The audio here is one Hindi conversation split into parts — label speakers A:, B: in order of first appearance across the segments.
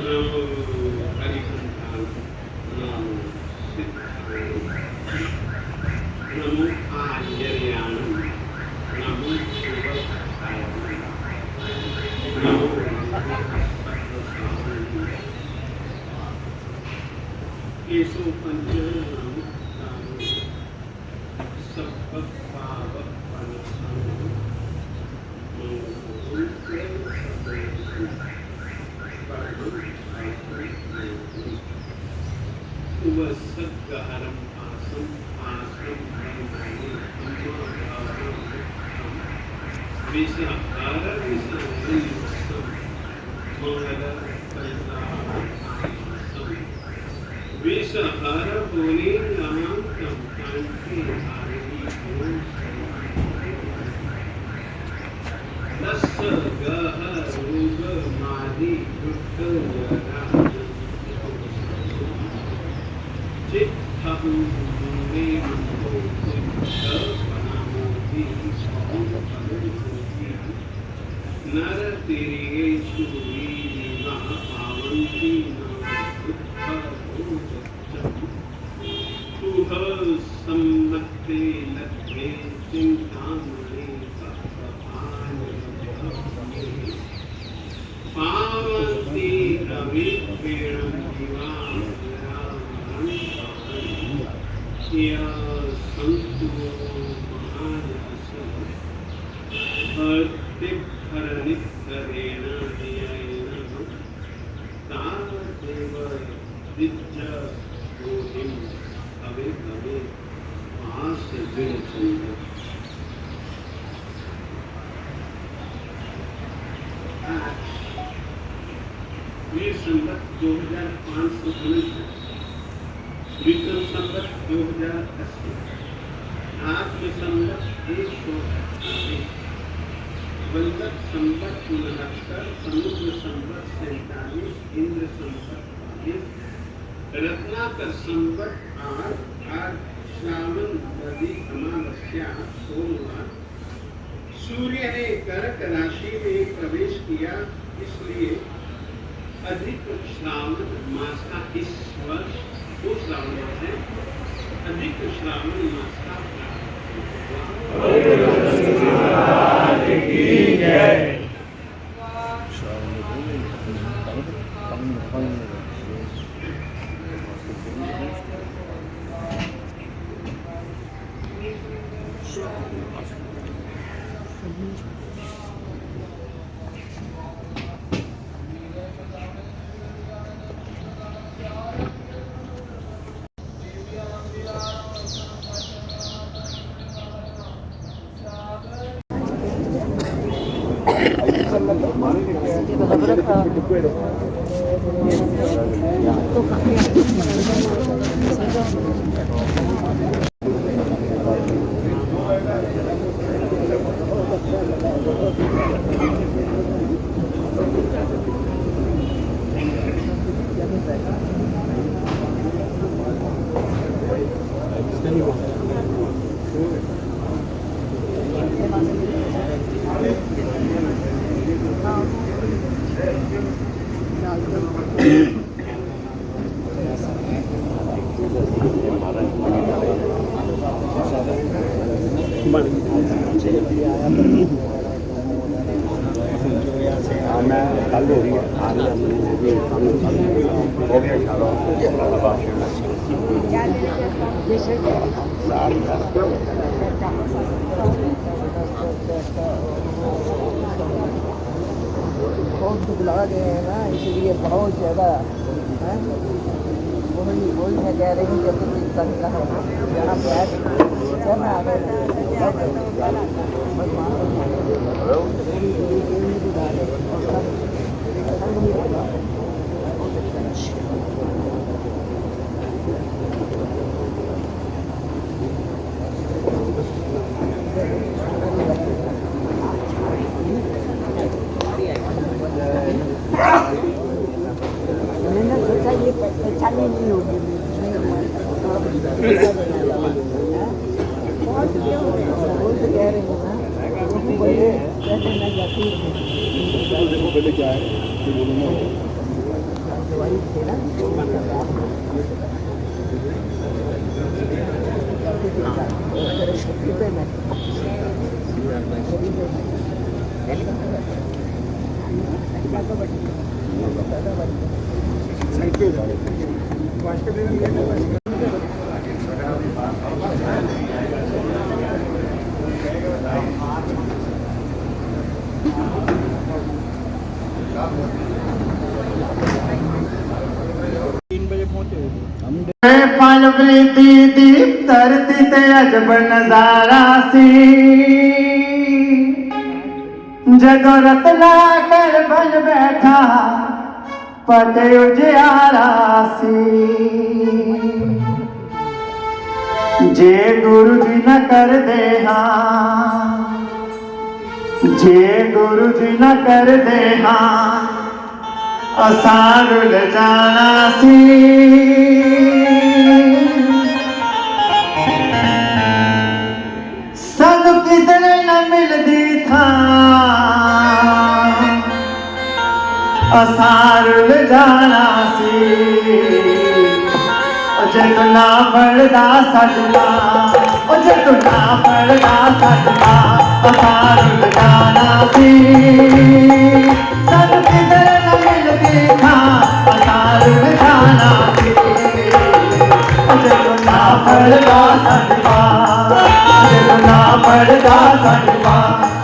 A: नमो हरिकंठाय नमो सिद्धाय नमो आर्याय नमो शिवाय नमो केशो पंच उपसर्गहरम आसम आसम विषहर विषहर बोले नाम कंठी दस गह रोग मादि दुख नर तेरे पावंती सम्मते लगे चिंतामणि पावंती रवि संतो महारस हरनिकरेण तावदेव विद्या बोधिं हवे हवे आस विरचंद ये संवत 2519 विक्रम संवत 2080 आत्म संवत 128 वल्लभ संवत 69 समुद्र संवत 47 इंद्र संवत 22 रत्नाकर संवत 8 श्रावण नदी अमावस्या सोमवार सूर्य ने कर्क राशि में प्रवेश किया इसलिए अधिक श्रावण मास का इस वर्ष दो श्रावण है अधिक श्रावण मास का
B: बहुत दुख लगा गए हैं ना, इसलिए बहुत ज़्यादा वही मैं कह रही हूँ जब इंसान का है जहाँ प्यार जहाँ आ गए मैंने सोचा ये पहचान नहीं होगी कह रही हूँ ना बोले कैसे मैं जाती हूँ वही थे ना
C: फल प्रीति दीप धरती ते अजब नजारा सी जदों रत्ना कर बन बैठा पते उजियारा सी जे गुरु जी न कर दे हाँ जे गुरु जी न कर दे हाँ असां रुल जाना सी सानू किधर न मिलदी था असां रुल जाना सी जे तू ना पढ़दा सजदा जे तू ना पढ़दा सजदा असां रुल जाना सी सानू किधर न मिलदी था असां रुल जाना सी जे तू ना पढ़दा सजदा ना पढ़दा सजदा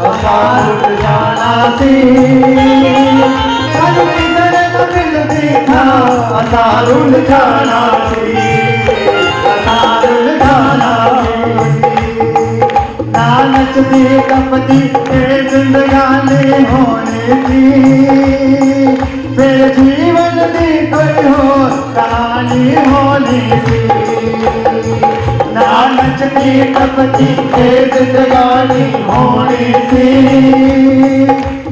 C: असां रुल जाना सी सानू किधर न मिलदी था असां रुल जाना सी असां रुल जाना सी ना नचदी टपदी ये जिंदगानी होनी थी फिर जीवन दी कोई हो कहानी होनी सी ना नचदी टपदी ये जिंदगानी होनी सी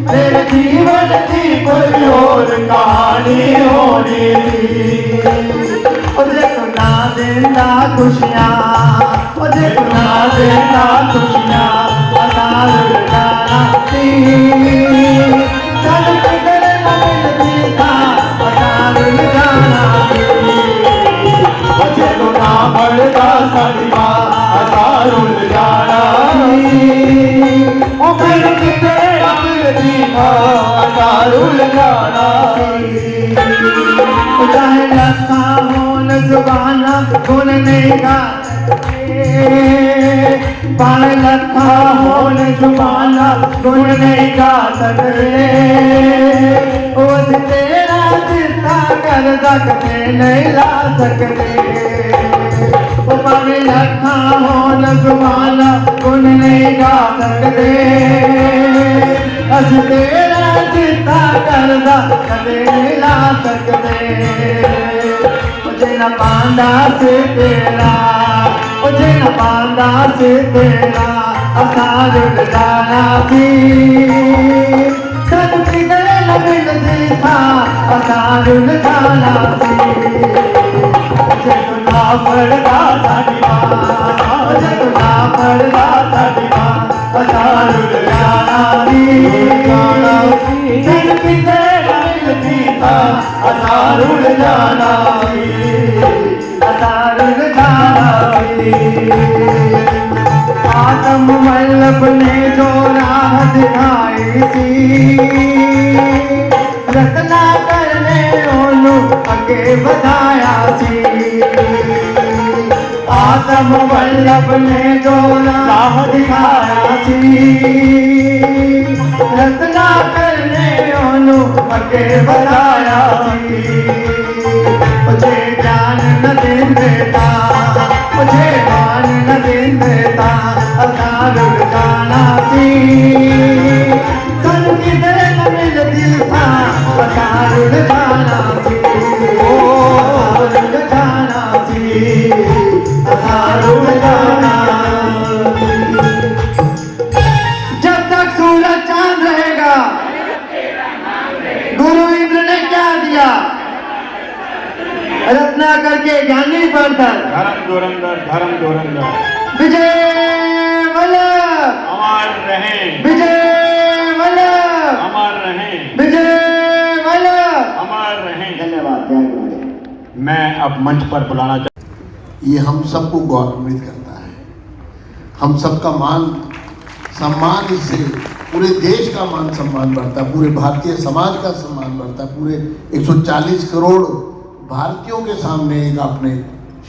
C: फिर जीवन की कोई और कहानी होनी सी जे तू ना देंदा खुशियाँ जे तू ना देंदा खुशियाँ असां रुल जाना सी सानू किधर न मिलदी था असां रुल जाना सी जे तू ना पढ़दा सजदा असां रुल जाना सी ओ सानू किधर न मिलदी था असां रुल जाना सी चाहे लखा होन जुबाना गुण नहीं गा पाए लखा होन जुबाना गुण नहीं गा सकते उस तेरा दिता कर सकते नहीं ला सकते पाए लखा होन जुबाना गुण नहीं गा सकते अस तेरा दिता करदा कदे नहीं ला सकते मुझे न पांदा से तेरा मुझे न पांदा से तेरा असां रुल जाना सी सानू किधर न मिलदी था असां रुल जाना सी मुझे तू ना पढ़दा साडी मां मुझे तू ना पढ़दा साडी मां असां रुल जाना सी सानू किधर न मिलदी था असां रुल जाना सी असां रुल जाना सी आत्म वल्लभ ने जो राह दिखाई सी रत्ना करने ओनू अगे बढ़ाया सी आत्म वल्लभ ने जो राह दिखाया सी रत्ना करने ओनू अगे बढ़ाया सी मुझे ज्ञान न देता मुझे मान न देता असां रुल जाना सी सानू किधर न मिलदी था असां रुल जाना सी असां रुल जाना सी असां रुल जाना जब तक सूरज चांद रहेगा गुरु इंद्र ने क्या दिया रत्ना करके ज्ञानी बनकर
D: धर्म धुरंधर
C: विजय वल्लभ
D: अमर रहें
C: विजय वल्लभ
D: अमर रहें
C: विजय वल्लभ
D: अमर रहें।
C: धन्यवाद।
D: मैं अब मंच पर बुलाना चाहता
E: ये हम सबको गौरवान्वित करता है। हम सबका मान सम्मान, इससे पूरे देश का मान सम्मान बढ़ता है, पूरे भारतीय समाज का सम्मान बढ़ता है। पूरे 140 करोड़ भारतीयों के सामने एक आपने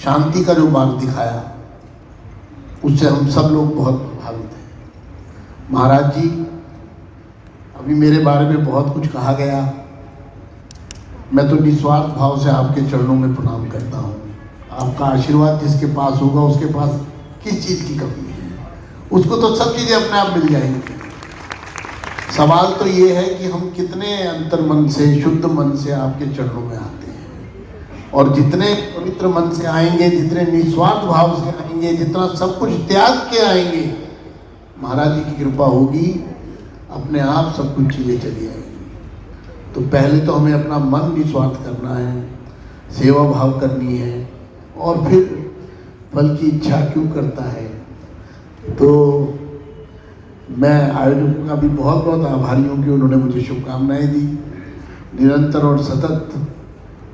E: शांति का जो मार्ग दिखाया, उससे हम सब लोग बहुत प्रभावित हैं। महाराज जी, अभी मेरे बारे में बहुत कुछ कहा गया। मैं तो निस्वार्थ भाव से आपके चरणों में प्रणाम करता हूँ। आपका आशीर्वाद जिसके पास होगा उसके पास किस चीज़ की कमी है, उसको तो सब चीज़ें अपने आप मिल जाएंगी। सवाल तो ये है कि हम कितने अंतर मन से, शुद्ध मन से आपके चरणों में आते हैं, और जितने पवित्र मन से आएंगे, जितने निस्वार्थ भाव से आएंगे, जितना सब कुछ त्याग के आएंगे, महाराज जी की कृपा होगी, अपने आप सब कुछ चीज़ें चली आएंगी। तो पहले तो हमें अपना मन निस्वार्थ करना है, सेवा भाव करनी है, और फिर फल की इच्छा क्यों करता है। तो मैं आयोजकों का भी बहुत बहुत आभारी हूँ कि उन्होंने मुझे शुभकामनाएं दी। निरंतर और सतत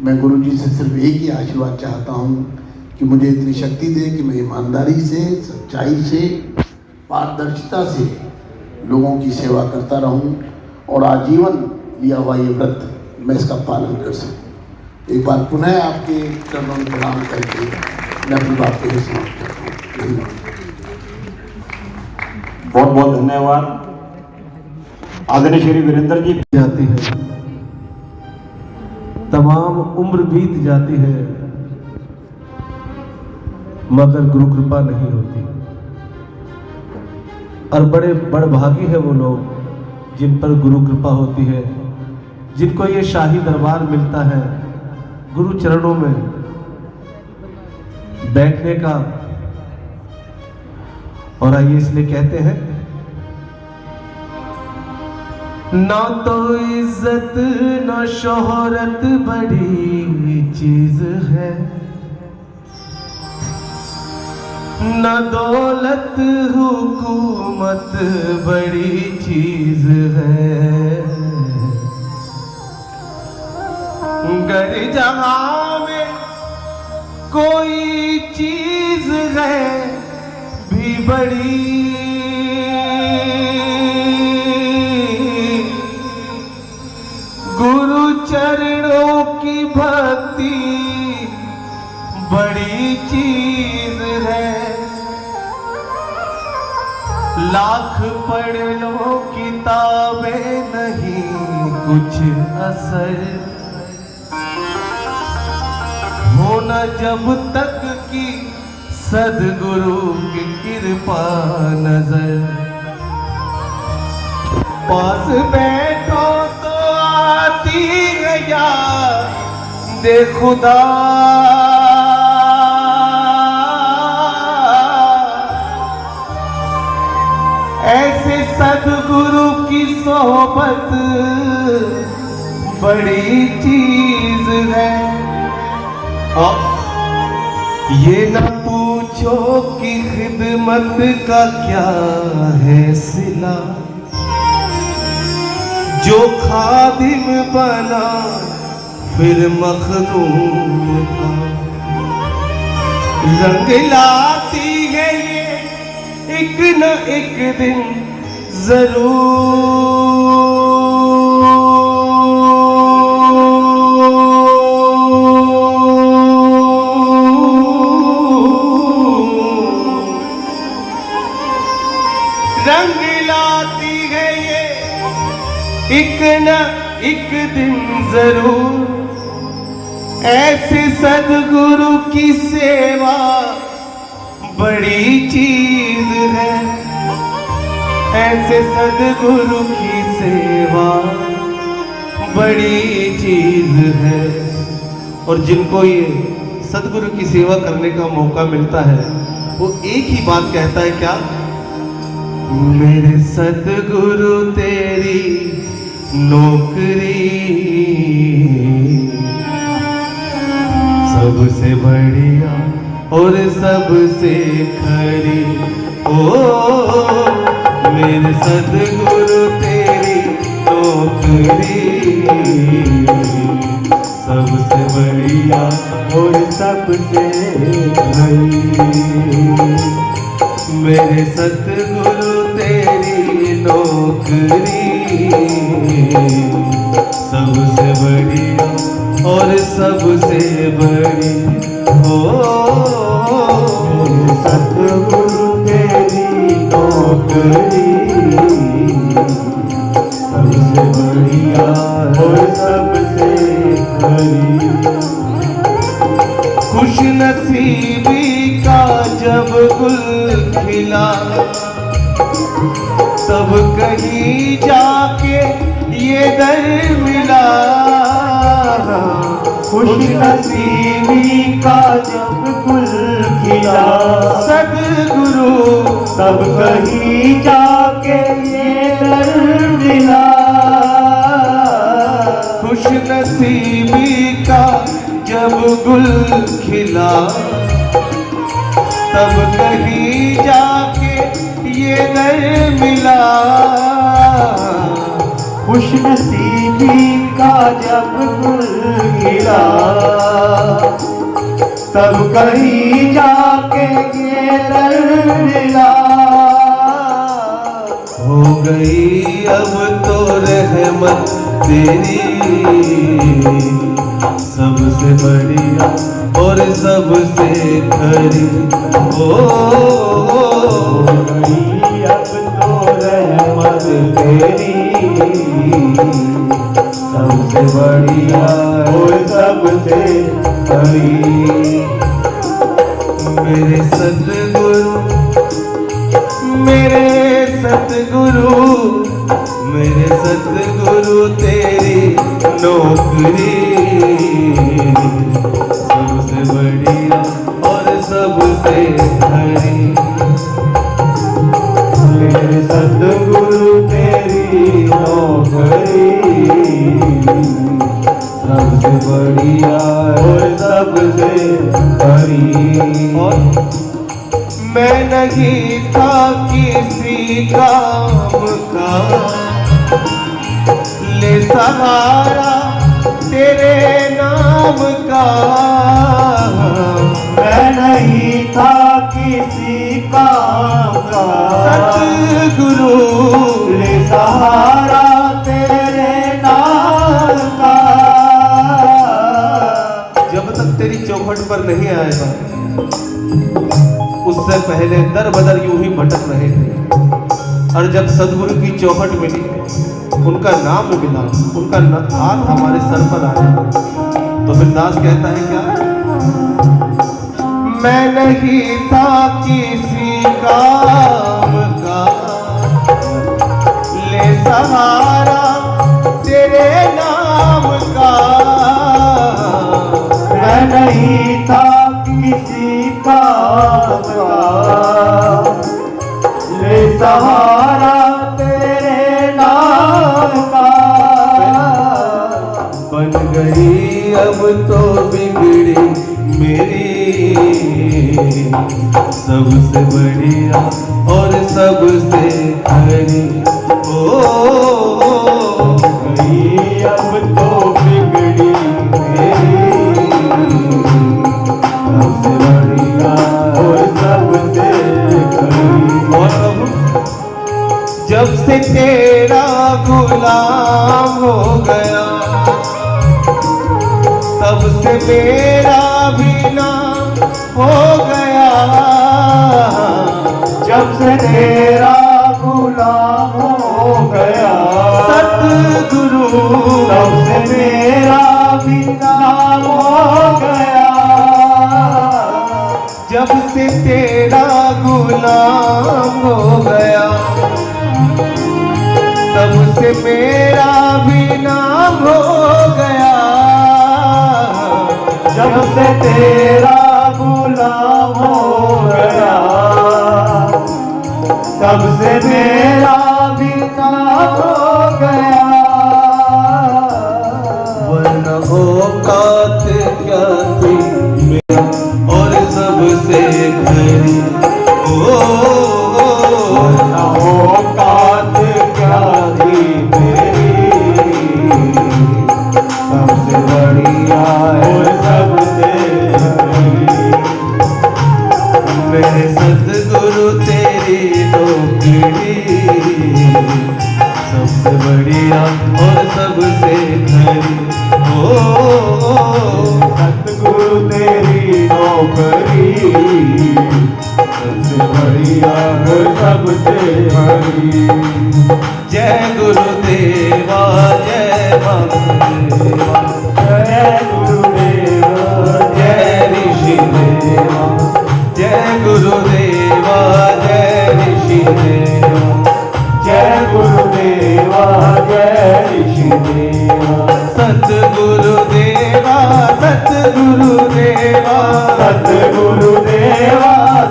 E: मैं गुरु जी से सिर्फ एक ही आशीर्वाद चाहता हूँ कि मुझे इतनी शक्ति दे कि मैं ईमानदारी से, सच्चाई से, पारदर्शिता से लोगों की सेवा करता रहूं, और आजीवन लिया हुआ ये व्रत मैं इसका पालन कर सकूं। एक बार पुनः आपके चरणों में प्रणाम करके मैं अपनी बात को समाप्त करता हूँ। धन्यवाद।
D: बहुत बहुत धन्यवाद। आदरणीय श्री वीरेंद्र जी।
F: जाती है, तमाम उम्र बीत जाती है, मगर गुरु कृपा नहीं होती। और बड़े बड़भागी है वो लोग जिन पर गुरु कृपा होती है, जिनको ये शाही दरबार मिलता है गुरु चरणों में बैठने का। और आइए इसलिए कहते हैं, ना तो इज्जत ना शोहरत बड़ी चीज है, न दौलत हुकूमत बड़ी चीज है। गर जहां में कोई चीज है भी बड़ी, गुरु चरणों की भक्ति बड़ी चीज है। लाख पढ़ लो किताबें नहीं कुछ असर, होना जब तक की सदगुरु की कृपा नजर। पास बैठो तो आती है याद दे खुदा, ऐसे सदगुरु की सोहबत बड़ी चीज है। और ये न पूछो कि खिदमत का क्या है सिला, जो खादिम बना फिर मखदूम का। रंग लाती है ये एक न एक दिन जरूर, रंग लाती है ये एक न एक दिन जरूर। ऐसे सदगुरु की सेवा बड़ी चीज है, ऐसे सदगुरु की सेवा बड़ी चीज है। और जिनको ये सदगुरु की सेवा करने का मौका मिलता है, वो एक ही बात कहता है, क्या? मेरे सदगुरु तेरी नौकरी सबसे बढ़िया और सबसे खरी। ओ मेरे सदगुरु तेरी नौकरी सबसे बढ़िया
C: और सबसे बड़ी।
F: मेरे सतगुरु तेरी नौकरी सबसे बढ़िया और सबसे बड़ी हो।
C: सतगुरु तेरी नौकरी सबसे बढ़िया और सबसे बड़ी।
F: खुश नसीबी का जब गुल खिला तब कहीं जाके ये दर मिला।
C: खुश नसीबी का जब गुल खिला
F: सतगुरु
C: तब कहीं जाके ये दर मिला।
F: खुश नसीबी का जब गुल खिला तब कहीं जाके ये दर मिला।
C: खुश नसीबी का जब गुल खिला तब कहीं जाके ये दर मिला।
F: हो गई अब तो रहमत तेरी सबसे बढ़िया और सबसे खरी हो
C: गई अब तो रहमत तेरी सबसे बढ़िया और सबसे बड़ी।
F: मेरे सतगुरु मेरे सतगुरु तेरी नौकरी सबसे बढ़िया और सबसे खरी।
C: मेरे सतगुरु तेरी नौकरी सबसे बढ़िया और सबसे बड़ी।
F: और मैं नहीं था किसी काम का ले सहारा तेरे नाम का।
C: मैं नहीं था किसी काम का
F: सतगुरु
C: ले सहारा तेरे नाम का।
F: जब तक तेरी चौखट पर नहीं आएगा उससे पहले दर बदर यूं ही भटक रहे थे। और जब सदगुरु की चौखट मिली उनका नाम मिला उनका हाथ हमारे सर पर आया तो फिर दास कहता है क्या? मैं नहीं था किसी काम का ले सहारा तेरे नाम का।
C: मैं नहीं था किसी काम का ले सहारा तेरे नाम का।
F: बन गई अब तो बिगड़ी मेरी सबसे बढ़िया और सबसे खरी ओ
C: गई अब तो बिगड़ी मेरी सबसे बढ़िया और सबसे खरी।
F: और प्रभु जब से तेरा गुलाम हो गया तब से मेरा भी नाम हो गया।
C: जब से तेरा गुलाम हो गया
F: सतगुरु
C: तब से मेरा भी नाम हो गया।
F: जब से तेरा गुलाम हो गया तब से मेरा भी नाम हो गया।
C: जब से तेरा गुलाम हो गया तब से मेरा भी नाम हो गया।
F: वरना औकात क्या थी मेरा और सबसे खरी ओ
C: वरना औकात क्या थी मेरी सबसे बढ़िया
F: जय गुरुदेवा जय वासुदेवा
C: जय गुरुदेव
F: जय ऋषिदेवा जय गुरुदेवा जय ऋषिदेवा
C: जय गुरुदेवा जय ऋषिदेवा
F: सतगुरुदेवा सतगुरुदेवा
C: सतगुरुदेवा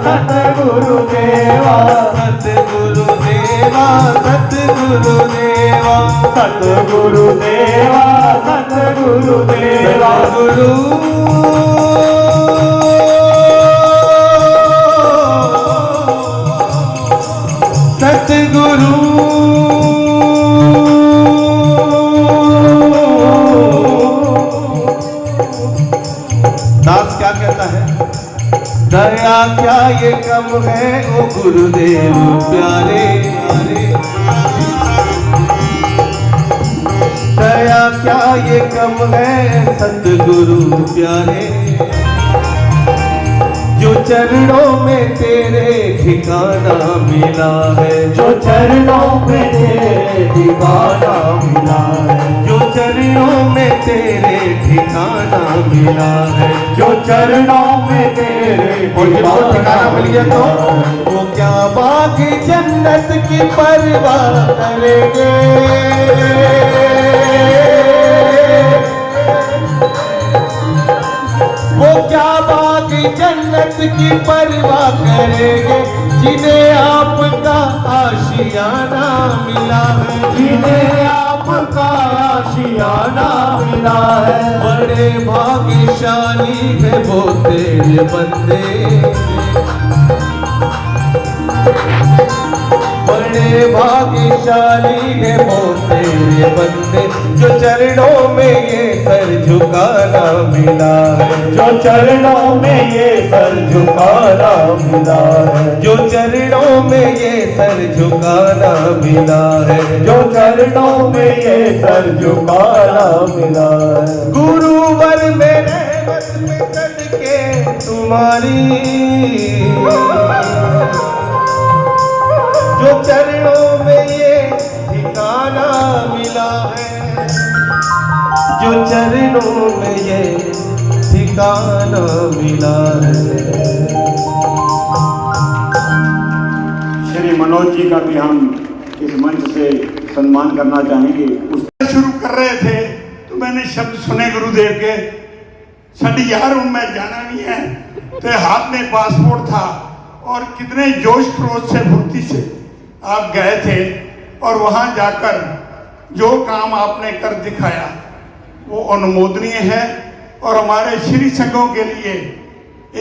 C: सतगुरुदेवा
F: सतगुरुदेवा सतगुरुदेवा
C: सतगुरुदेवा सतगुरुदेवा
F: गुरु सतगुरु दास क्या कहता है? दया क्या ये कम है ओ गुरुदेव प्यारे दया क्या ये कम है सतगुरु प्यारे जो चरणों में तेरे ठिकाना मिला है
C: जो चरणों में तेरे ठिकाना मिला है
F: जो चरणों में तेरे ठिकाना मिला है
C: जो चरणों में तेरे
F: और जिनको ठिकाना मिल गया तो वो क्या बाग जन्नत की परवाह करेंगे वो क्या बाग जन्नत की परवाह करेंगे जिन्हें आपका आशियाना मिला है
C: जिन्हें आपका आशियाना मिला है
F: बड़े भाग्यशाली है वो तेरे बंदे बड़े भाग्यशाली है वो तेरे बंदे जो चरणों में ये सर झुकाना मिला है
C: जो चरणों में ये सर झुकाना मिला है
F: जो चरणों में ये सर झुकाना मिला है
C: जो चरणों में ये सर झुकाना मिला है
F: गुरुवर में रहमत में सदके तुम्हारी जो चरणों में ये ठिकाना मिला है जो चरणों में ये ठिकाना मिला है
D: श्री मनोज जी का भी हम इस मंच से सम्मान करना चाहेंगे।
G: शुरू कर रहे थे तो मैंने शब्द सुने गुरुदेव के साड़ी यार मैं जाना नहीं है तो हाथ में पासपोर्ट था और कितने जोश खरोश से फुर्ती से आप गए थे और वहां जाकर जो काम आपने कर दिखाया वो अनुमोदनीय है और हमारे श्री संघों के लिए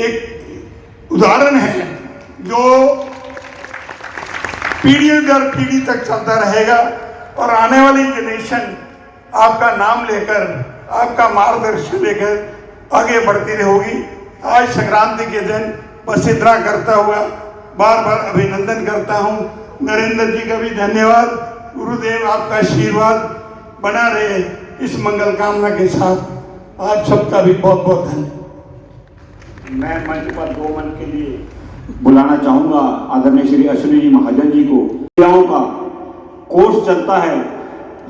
G: एक उदाहरण है जो पीढ़ी दर पीढ़ी तक चलता रहेगा और आने वाली जनरेशन आपका नाम लेकर आपका मार्गदर्शन लेकर आगे बढ़ती रहेगी। आज संक्रांति के दिन बस इतना करता हुआ बार बार अभिनंदन करता हूँ। नरेंद्र जी का भी धन्यवाद। गुरुदेव आपका आशीर्वाद बना रहे इस मंगल कामना के साथ आप सबका भी बहुत बहुत धन्यवाद।
D: मैं मंच पर 2 मिनट के लिए बुलाना चाहूंगा आदरणीय श्री अश्विनी जी महाजन जी को। क्रियाओं का कोर्स चलता है,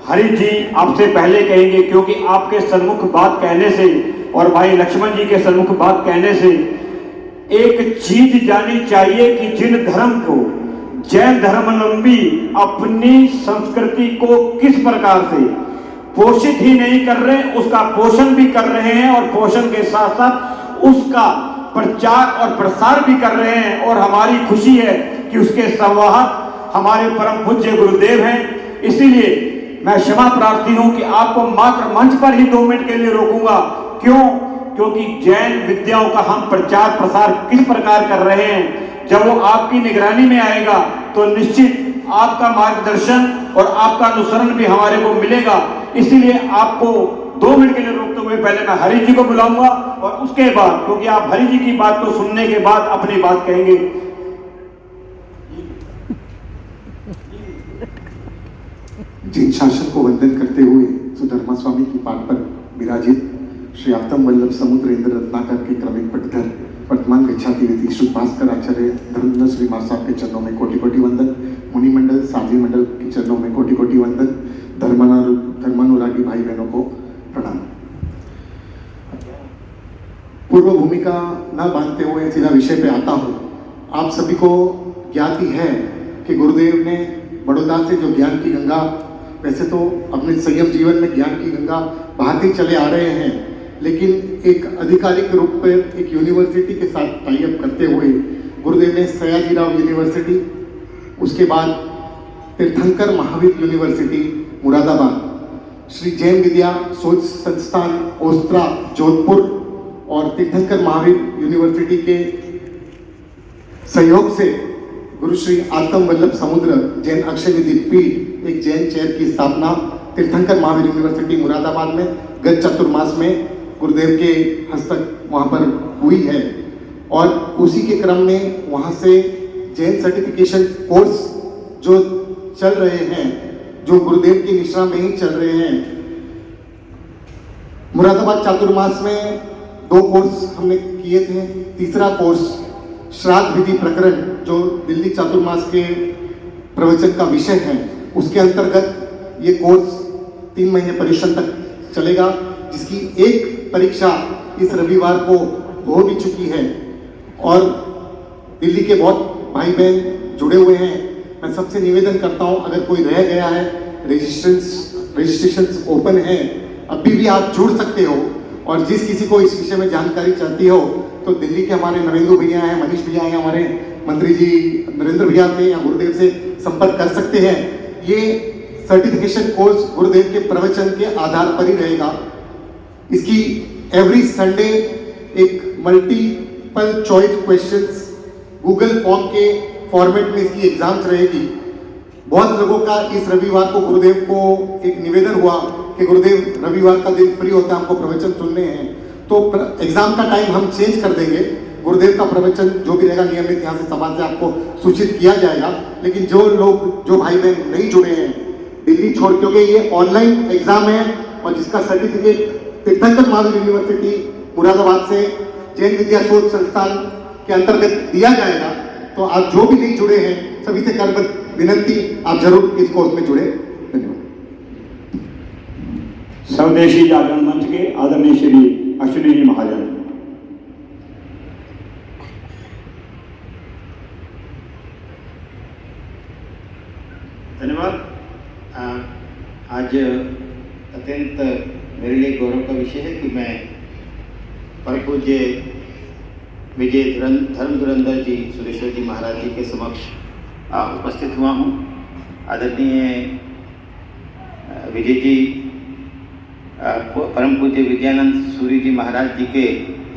D: हरि जी आपसे पहले कहेंगे क्योंकि आपके सन्मुख बात कहने से और भाई लक्ष्मण जी के सन्मुख बात कहने से एक चीज जानी चाहिए कि जिन धर्म को जैन धर्मावलंबी अपनी संस्कृति को किस प्रकार से पोषित ही नहीं कर रहे, उसका पोषण भी कर रहे हैं और पोषण के साथ साथ उसका प्रचार और प्रसार भी कर रहे हैं। और हमारी खुशी है कि उसके संवाहक हमारे परम पूज्य गुरुदेव हैं। इसीलिए मैं क्षमा प्रार्थी हूं कि आपको मात्र मंच पर ही 2 मिनट के लिए रोकूंगा। क्यों? क्योंकि जैन विद्याओं का हम प्रचार प्रसार किस प्रकार कर रहे हैं, जब वो आपकी निगरानी में आएगा तो निश्चित आपका मार्गदर्शन और आपका अनुसरण भी हमारे को मिलेगा। इसीलिए आपको 2 मिनट के लिए रोकते हुए पहले मैं हरि जी को बुलाऊंगा और उसके बाद, क्योंकि आप हरि जी की बात को सुनने के बाद अपनी बात कहेंगे।
H: जिन शासन को वंदन करते हुए सुधर्मा स्वामी की पाठ पर विराजित श्री आत्म वल्लभ समुद्रेंद्र रत्नाकर के क्रमिक पटधर वर्तमान गच्छातिथि श्री भास्कर आचार्य धर्मेंद्र श्री महाराज साहब के चरणों में कोटि कोटि वंदन, मुनि मंडल साध्वी मंडल के चरणों में कोटि कोटि वंदन, धर्मानुरागी भाई बहनों को प्रणाम। पूर्व भूमिका न बांधते हुए सीधा विषय पे आता हूँ। आप सभी को ज्ञात ही है कि गुरुदेव ने बड़ौदा से जो ज्ञान की गंगा, वैसे तो अपने संयम जीवन में ज्ञान की गंगा बहाते चले आ रहे हैं, लेकिन एक आधिकारिक रूप पर एक यूनिवर्सिटी के साथ टाई अप करते हुए गुरुदेव ने सयाजीराव यूनिवर्सिटी, उसके बाद तीर्थंकर महावीर यूनिवर्सिटी मुरादाबाद, श्री जैन विद्या शोध संस्थान ओस्त्रा जोधपुर और तीर्थंकर महावीर यूनिवर्सिटी के सहयोग से गुरु श्री आत्म वल्लभ समुद्र जैन अक्षय निधि पीठ, एक जैन चेयर की स्थापना तीर्थंकर महावीर यूनिवर्सिटी मुरादाबाद में गत चतुर्मास में गुरुदेव के हस्तक वहाँ पर हुई है। और उसी के क्रम में वहाँ से जैन सर्टिफिकेशन कोर्स जो चल रहे हैं, जो गुरुदेव की निश्रा में ही चल रहे हैं। मुरादाबाद चातुर्मास में 2 कोर्स हमने किए थे। तीसरा कोर्स श्राद्ध विधि प्रकरण जो दिल्ली चातुर्मास के प्रवचन का विषय है, उसके अंतर्गत ये कोर्स 3 महीने परिश्रम तक चलेगा, जिसकी एक परीक्षा इस रविवार को हो भी चुकी है। और दिल्ली के बहुत भाई बहन जुड़े हुए हैं। मैं सबसे निवेदन करता हूं, अगर कोई रह गया है, रजिस्ट्रेशन ओपन है, अभी भी आप जुड़ सकते हो। और जिस किसी को इस विषय में जानकारी चाहती हो तो दिल्ली के हमारे नरेंद्र भैया हैं, मनीष भैया हैं, हमारे मंत्री जी नरेंद्र भैया थे, या गुरुदेव से संपर्क कर सकते हैं। ये सर्टिफिकेशन कोर्स गुरुदेव के प्रवचन के आधार पर ही रहेगा। इसकी एवरी संडे एक multiple choice questions Google form के फॉर्मेट में इसकी एग्जाम्स रहेगी। बहुत लोगों का इस रविवार को गुरुदेव को एक निवेदन हुआ कि गुरुदेव रविवार का दिन फ्री होता है, हमको प्रवचन सुनने हैं, तो एग्जाम का टाइम हम चेंज कर देंगे। गुरुदेव का प्रवचन जो भी रहेगा नियमित यहाँ से समाज से आपको सूचित किया जाएगा। लेकिन जो लोग, जो भाई बहन नहीं जुड़े हैं दिल्ली छोड़, क्योंकि ये ऑनलाइन एग्जाम है और जिसका सर्टिफिकेट तीर्थंकर महावीर यूनिवर्सिटी मुरादाबाद से जैन विद्या शोध संस्थान के अंतर्गत दिया जाएगा, तो आप जो भी नहीं जुड़े हैं सभी से कर विनंती, आप जरूर इस कोर्स में जुड़े। धन्यवाद।
D: स्वदेशी जागरण मंच के आदरणीय श्री अश्विनी जी महाजन।
I: धन्यवाद। आज अत्यंत मेरे लिए गौरव का विषय है कि मैं परम पूज्य विजय धर्म धुरंधर जी सुरेश्वर जी महाराज जी के समक्ष उपस्थित हुआ हूँ। आदरणीय विजय जी परम पूज्य विद्यानंद सूरी जी महाराज जी के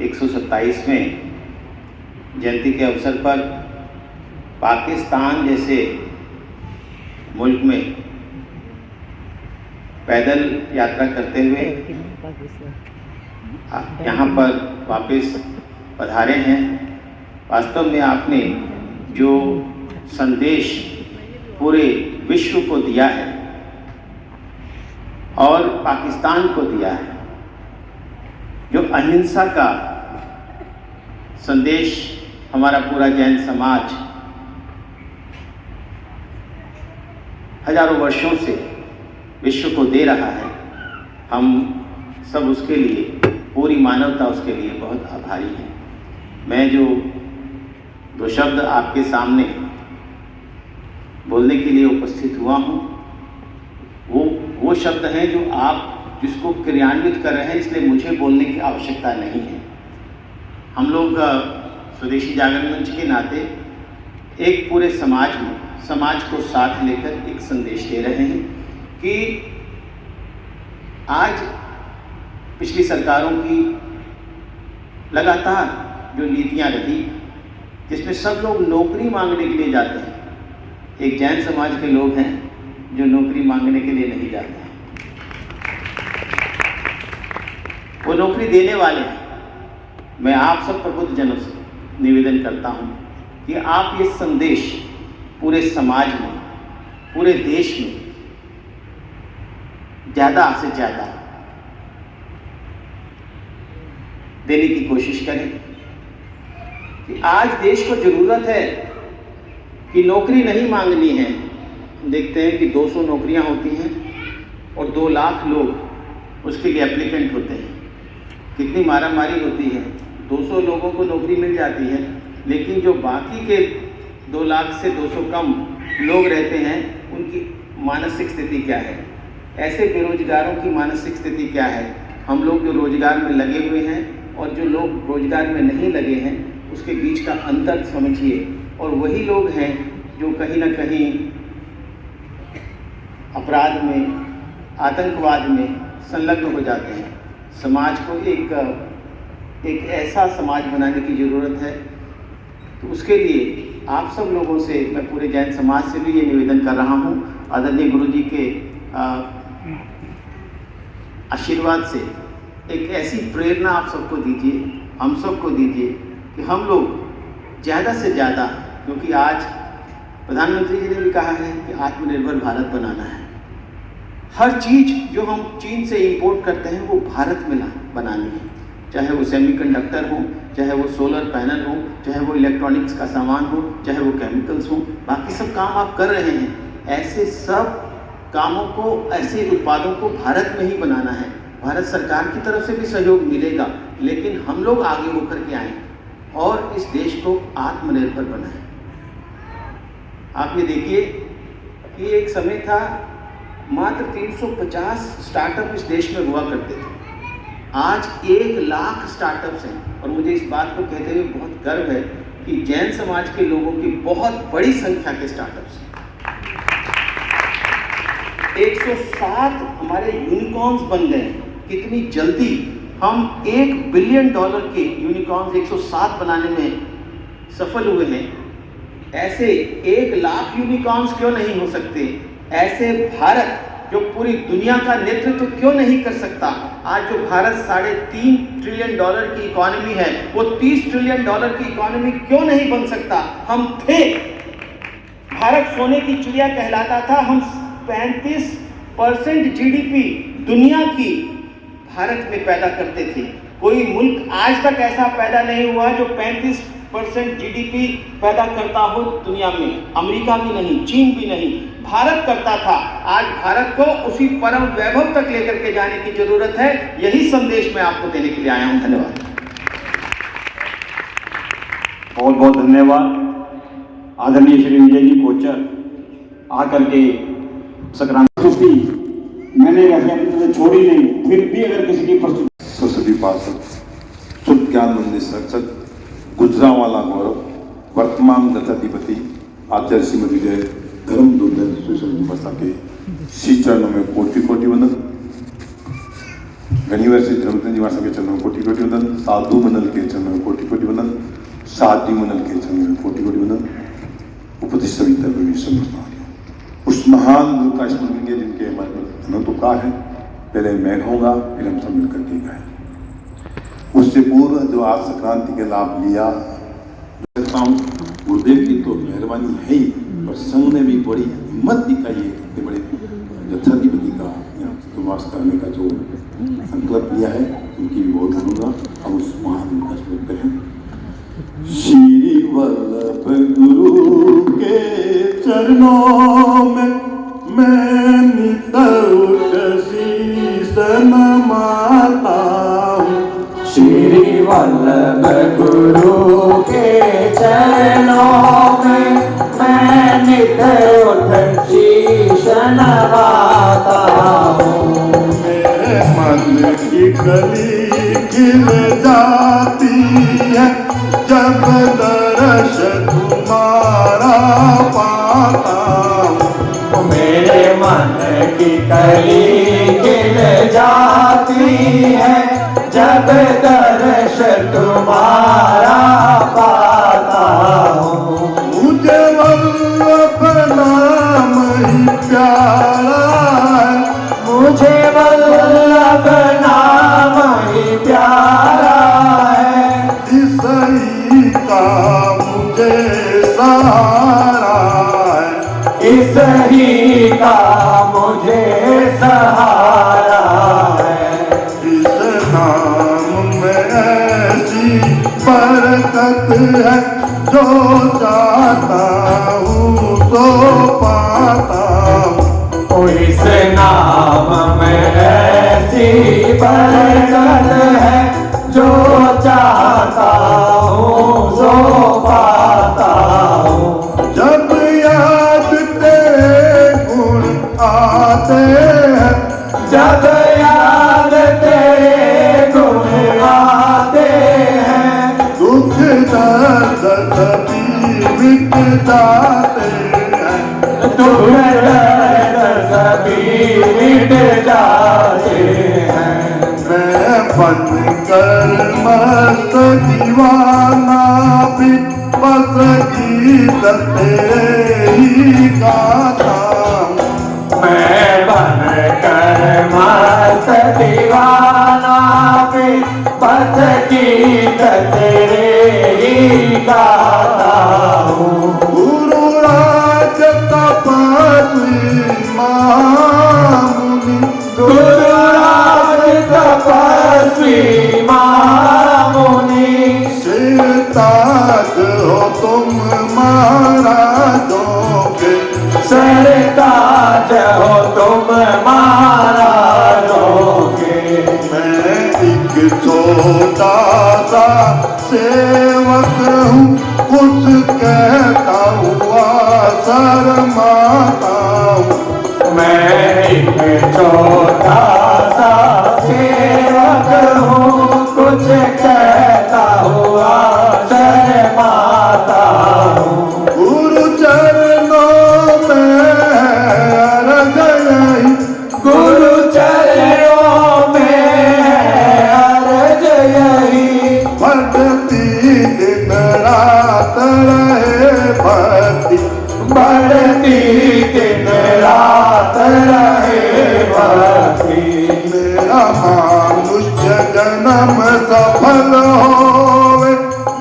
I: 127वें जयंती के अवसर पर पाकिस्तान जैसे मुल्क में पैदल यात्रा करते हुए यहाँ पर वापस पधारे हैं। वास्तव में आपने जो संदेश पूरे विश्व को दिया है और पाकिस्तान को दिया है, जो अहिंसा का संदेश हमारा पूरा जैन समाज हजारों वर्षों से विश्व को दे रहा है, हम सब उसके लिए, पूरी मानवता उसके लिए बहुत आभारी है। मैं जो 2 शब्द आपके सामने बोलने के लिए उपस्थित हुआ हूँ, वो शब्द हैं जो आप जिसको क्रियान्वित कर रहे हैं, इसलिए मुझे बोलने की आवश्यकता नहीं है। हम लोग स्वदेशी जागरण मंच के नाते एक पूरे समाज को साथ लेकर एक संदेश दे रहे हैं कि आज पिछली सरकारों की लगातार जो नीतियां रही, जिसमें सब लोग नौकरी मांगने के लिए जाते हैं, एक जैन समाज के लोग हैं जो नौकरी मांगने के लिए नहीं जाते हैं, वो नौकरी देने वाले हैं। मैं आप सब प्रबुद्ध जनों से निवेदन करता हूं कि आप ये संदेश पूरे समाज में, पूरे देश में ज़्यादा से ज़्यादा देने की कोशिश करें। कि आज देश को ज़रूरत है कि नौकरी नहीं मांगनी है। देखते हैं कि 200 नौकरियां होती हैं और 2 लाख लोग उसके लिए एप्लीकेंट होते हैं। कितनी मारामारी होती है। 200 लोगों को नौकरी मिल जाती है, लेकिन जो बाकी के 2 लाख से 200 कम लोग रहते हैं, उनकी मानसिक स्थिति क्या है? ऐसे बेरोजगारों की मानसिक स्थिति क्या है? हम लोग जो रोजगार में लगे हुए हैं और जो लोग रोजगार में नहीं लगे हैं, उसके बीच का अंतर समझिए। और वही लोग हैं जो कहीं ना कहीं अपराध में, आतंकवाद में संलग्न हो जाते हैं। समाज को एक ऐसा समाज बनाने की ज़रूरत है। तो उसके लिए आप सब लोगों से, मैं पूरे जैन समाज से भी ये निवेदन कर रहा हूँ, आदरणीय गुरु जी के आशीर्वाद से एक ऐसी प्रेरणा आप सबको दीजिए, हम सबको दीजिए कि हम लोग ज़्यादा से ज़्यादा, क्योंकि आज प्रधानमंत्री जी ने भी कहा है कि आत्मनिर्भर भारत बनाना है। हर चीज़ जो हम चीन से इंपोर्ट करते हैं वो भारत में बनानी है, चाहे वो सेमीकंडक्टर हो, चाहे वो सोलर पैनल हो, चाहे वो इलेक्ट्रॉनिक्स का सामान हो, चाहे वो केमिकल्स हो, बाकी सब काम आप कर रहे हैं। ऐसे सब कामों को, ऐसे उत्पादों को भारत में ही बनाना है। भारत सरकार की तरफ से भी सहयोग मिलेगा, लेकिन हम लोग आगे होकर के आएँ और इस देश को आत्मनिर्भर बनाएं। आप ये देखिए कि एक समय था मात्र 350 स्टार्टअप इस देश में हुआ करते थे। आज 1 लाख स्टार्टअप्स हैं और मुझे इस बात को कहते हुए बहुत गर्व है कि जैन समाज के लोगों की बहुत बड़ी संख्या के स्टार्टअप्स हैं। 107 हमारे यूनिकॉर्न्स बन गए। कितनी जल्दी हम $1 बिलियन के यूनिकॉर्न्स 107 बनाने में सफल हुए हैं। ऐसे 1 लाख यूनिकॉर्न्स क्यों नहीं हो सकते? ऐसे भारत जो पूरी दुनिया का नेतृत्व क्यों नहीं कर सकता? आज जो भारत $3.5 ट्रिलियन की इकोनॉमी है, वो $30 ट्रिलियन की इकोनॉमी क्यों नहीं बन सकता? हम थे, भारत सोने की चिड़िया कहलाता था। हम 35% जीडीपी दुनिया की भारत में पैदा करते थे। कोई मुल्क आज तक ऐसा पैदा नहीं हुआ जो 35% जीडीपी पैदा करता हो दुनिया में। अमेरिका भी नहीं, चीन भी नहीं, भारत करता था। आज भारत को उसी परम वैभव तक लेकर के जाने की जरूरत है। यही संदेश मैं आपको देने के लिए आया हूं। धन्यवाद।
D: बहुत बहुत धन्यवाद आदरणीय श्री विजय जी कोचर आकर के संक्रांति मैंने ऐसे छोड़ी नहीं, फिर भी अगर किसी की प्रस्तुति
J: सरस्वती पार्षद शुद्ध ज्ञान मंदिर संरक्षक गुजरांवाला गौरव वर्तमान दत्ताधिपति आचार्य श्रीमती जय धर्म दुर्दन सुशल के श्री चरणों में कोटि कोटि वंदन। गणिवर श्री धर्मचंद जी महाराज के चरणों में कोटि कोटि वंदन। साधु मंडल के चरणों में कोटि कोटि वंदन। शादी मंडल के चरणों में कोटि कोटि वंदन। उपदेश सविता उस महान गुरु का स्मरण किया जिनके हमारे पर अनंत उपकार है। पहले मैं कहूँगा, फिर हम सब मिलकर के गाएं। उससे पूर्व जो आज संक्रांति के लाभ लिया, गुरुदेव की तो मेहरबानी है ही, और संघ ने भी बड़ी हिम्मत दिखाई है। इतने बड़े दत्ताधिपति का यहाँ चतुर्मास करने का जो संकल्प लिया है, उनकी भी बहुत धन्यवाद। अब उस महान का स्मृत है। श्री वल्लभ गुरु के चरणों में मैं नित उठ शीस नमाता हूँ।
C: श्री वल्लभ गुरु के चरणों में मैं नित उठ शीस नवाता हूँ।
J: मेरे मन की कली खिल जाती है जब दर्श तुम्हारा पाता हूँ।
C: मेरे मन की कली खिल जाती है जब दर्श तुम्हारा पाता हूँ।
J: मुझे वल्लभ नाम ही प्यारा है,
C: मुझे वल्लभ नाम ही प्यारा है।
J: इसी का मुझे सहारा है,
C: इस ही का मुझे सहारा है।
J: इस नाम में ऐसी बरकत
G: है, जो चाहता हूँ सो पाता हूँ।
C: इस नाम में ऐसी बरकत है, जो चाहता हूँ सो पाता हूँ।
G: जब याद तेरे गुण आते हैं,
C: जब याद तेरे गुण आते हैं,
G: दुख दर्द सभी मिट जाते हैं।
C: दुख दर्द सभी मिट जाते हैं।
G: मैं बनकर मस्त दीवाना भी बस गीत तेरे ही गाता हूँ।
C: मैं बनकर मस्त दीवाना भी बस गीत तेरे ही गाता हूँ।
G: गुरु राज तपस्वी महामुनि,
C: गुरु राज तपस्वी महामुनि,
G: सिरताज हो तुम महाराजों के,
C: सरताज हो तुम महाराजों के।
G: मैं एक छोटा सा सेवक हूँ, कुछ कहता हुआ शर्माता हूँ।
C: मैं एक छोटा सा सेवक हूँ, कुछ कहता हुआ शर्माता हूँ।
G: गुरु चरणों में अर्घ यही,
C: गुरु चरणों में अर्घ यही,
G: भक्ति दिन रात रहे भक्ति,
C: बढ़ती दिन रात रहे भक्ति।
G: मेरा मनुष्य जन्म सफल होवे,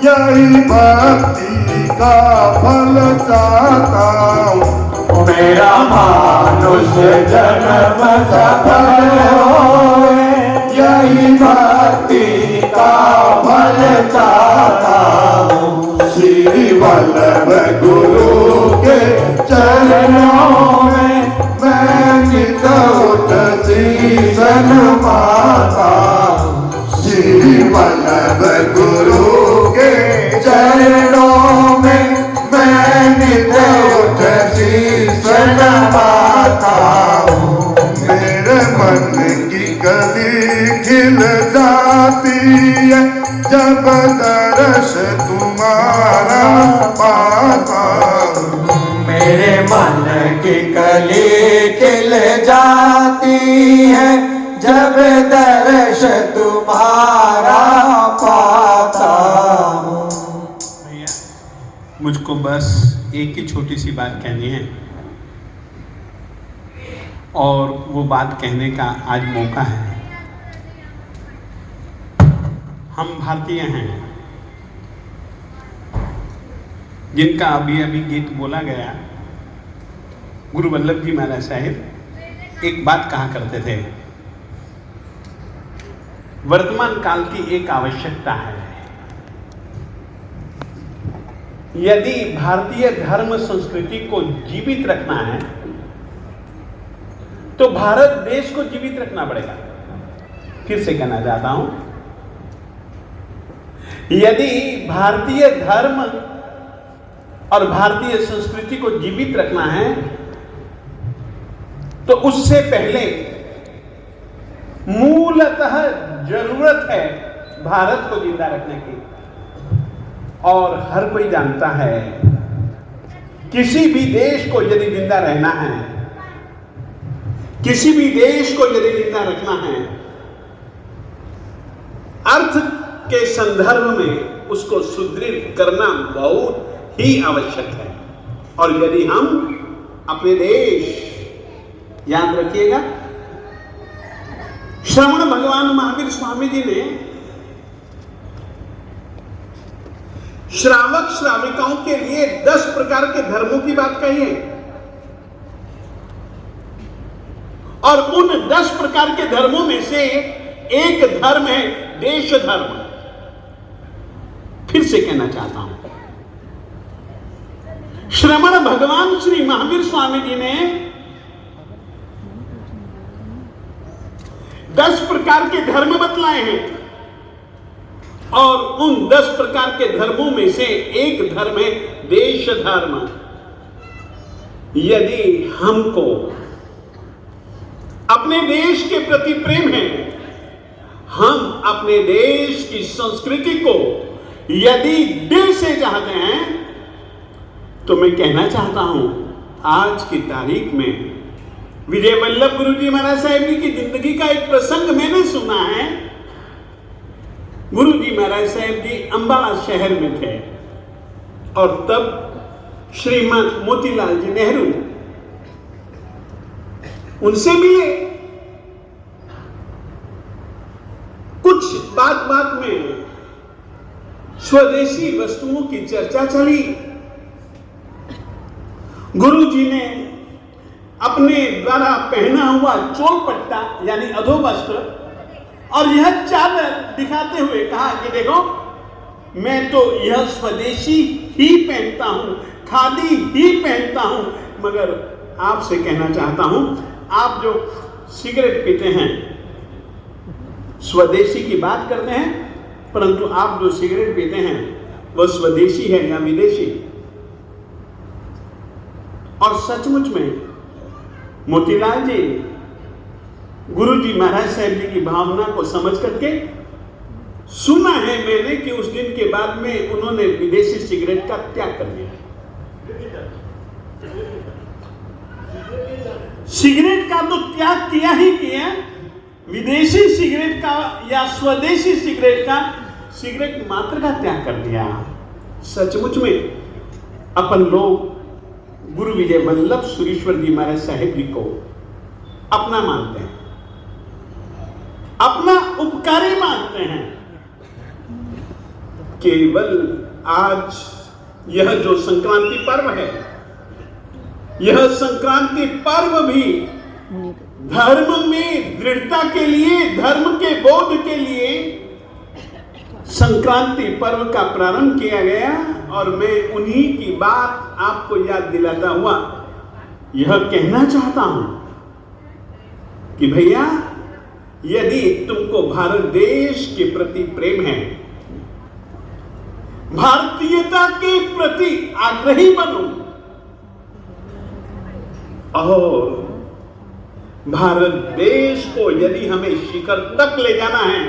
G: यही भक्ति का फल चाहता हूँ।
C: मेरा मानुष्य जन्म सफल होए, यही भक्ति का फल चाहता हूँ।
G: श्री वल्लभ गुरु के चरणों में मैं नित उठ शीश नवाता हूँ। श्री वल्लभ गुरु के चरणों में मैं नित उठ शीश नवाता हूँ। मेरे मन की कली खिल जाती है, जब दर्श तुम्हारा पाता हूँ।
C: मेरे मन की कली खिल जाती है, जब दर्श तुम्हारा पाता हूँ।
A: मुझको बस एक ही छोटी सी बात कहनी है, और वो बात कहने का आज मौका है। हम भारतीय हैं, जिनका अभी अभी गीत बोला गया। गुरु वल्लभ जी महाराज साहिब एक बात कहा करते थे, वर्तमान काल की एक आवश्यकता है, यदि भारतीय धर्म संस्कृति को जीवित रखना है तो भारत देश को जीवित रखना पड़ेगा। फिर से कहना चाहता हूं, यदि भारतीय धर्म और भारतीय संस्कृति को जीवित रखना है तो उससे पहले मूलतः जरूरत है भारत को जिंदा रखने की। और हर कोई जानता है, किसी भी देश को यदि जिंदा रहना है, किसी भी देश को यदि जिंदा रखना है, अर्थ के संदर्भ में उसको सुदृढ़ करना बहुत ही आवश्यक है। और यदि हम अपने देश, याद रखिएगा, श्रवण भगवान महावीर स्वामी जी ने श्रावक श्राविकाओं के लिए 10 प्रकार के धर्मों की बात कही है, और उन 10 प्रकार के धर्मों में से एक धर्म है देश धर्म। फिर से कहना चाहता हूं, श्रमण भगवान श्री महावीर स्वामी जी ने 10 प्रकार के धर्म बतलाए हैं और उन 10 प्रकार के धर्मों में से एक धर्म है देश धर्म। यदि हमको अपने देश के प्रति प्रेम है, हम अपने देश की संस्कृति को यदि दिल से चाहते हैं, तो मैं कहना चाहता हूं आज की तारीख में विजय वल्लभ गुरु जी महाराज साहब जी की जिंदगी का एक प्रसंग मैंने सुना है। गुरु जी महाराज साहब जी अंबाला शहर में थे और तब श्रीमान मोतीलाल जी नेहरू उनसे मिले। कुछ बात में स्वदेशी वस्तुओं की चर्चा चली। गुरु जी ने अपने द्वारा पहना हुआ चोलपट्टा यानी अधोवस्त्र और यह चादर दिखाते हुए कहा कि देखो, मैं तो यह स्वदेशी ही पहनता हूं, खादी ही पहनता हूं, मगर आपसे कहना चाहता हूं, आप जो सिगरेट पीते हैं, स्वदेशी की बात करते हैं, परंतु आप जो सिगरेट पीते हैं वह स्वदेशी है या विदेशी। और सचमुच में मोतीलाल जी गुरु जी महाराज साहब जी की भावना को समझ करके सुना है मैंने कि उस दिन के बाद में उन्होंने विदेशी सिगरेट का त्याग कर दिया। सिगरेट का तो त्याग किया ही किया, विदेशी सिगरेट का या स्वदेशी सिगरेट का, सिगरेट मात्र का त्याग कर दिया। सचमुच में अपन लोग गुरु विजय वल्लभ सुरीश्वर जी महाराज साहेब जी को अपना मानते हैं, अपना उपकारी मानते हैं। केवल आज यह जो संक्रांति पर्व है, यह संक्रांति पर्व भी धर्म में दृढ़ता के लिए, धर्म के बोध के लिए संक्रांति पर्व का प्रारंभ किया गया। और मैं उन्हीं की बात आपको याद दिलाता हुआ यह कहना चाहता हूं कि भैया, यदि तुमको भारत देश के प्रति प्रेम है, भारतीयता के प्रति आग्रही बनो और भारत देश को यदि हमें शिखर तक ले जाना है,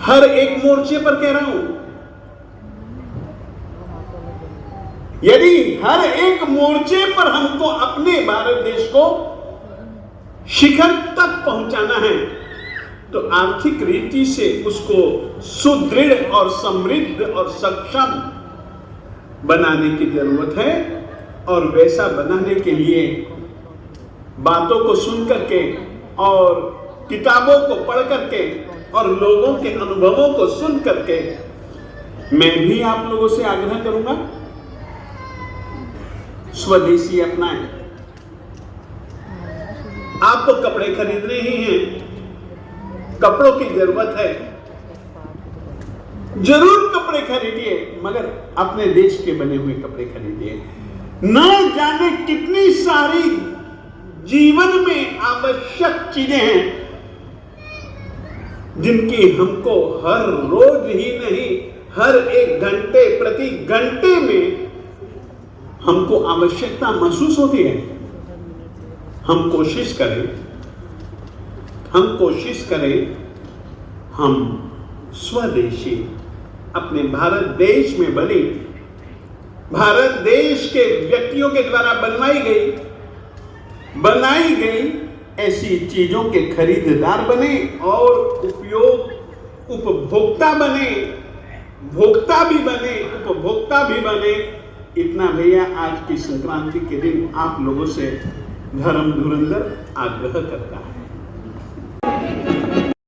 A: हर एक मोर्चे पर कह रहा हूं, यदि हर एक मोर्चे पर हमको अपने भारत देश को शिखर तक पहुंचाना है, तो आर्थिक रीति से उसको सुदृढ़ और समृद्ध और सक्षम बनाने की जरूरत है। और वैसा बनाने के लिए बातों को सुन करके और किताबों को पढ़ करके और लोगों के अनुभवों को सुन करके मैं भी आप लोगों से आग्रह करूंगा, स्वदेशी अपनाएं। आपको कपड़े खरीदने ही हैं, कपड़ों की जरूरत है, जरूर कपड़े खरीदिए, मगर अपने देश के बने हुए कपड़े खरीदिए। न जाने कितनी सारी जीवन में आवश्यक चीजें हैं जिनकी हमको हर रोज ही नहीं, हर एक घंटे प्रति घंटे में हमको आवश्यकता महसूस होती है। हम कोशिश करें, हम स्वदेशी अपने भारत देश में बने, भारत देश के व्यक्तियों के द्वारा बनाई गई ऐसी चीजों के खरीदार बने और उपभोक्ता बने, भोक्ता भी बने, उपभोक्ता भी बने। इतना भैया आज की संक्रांति के दिन आप लोगों से धर्म धुरंधर आग्रह करता है।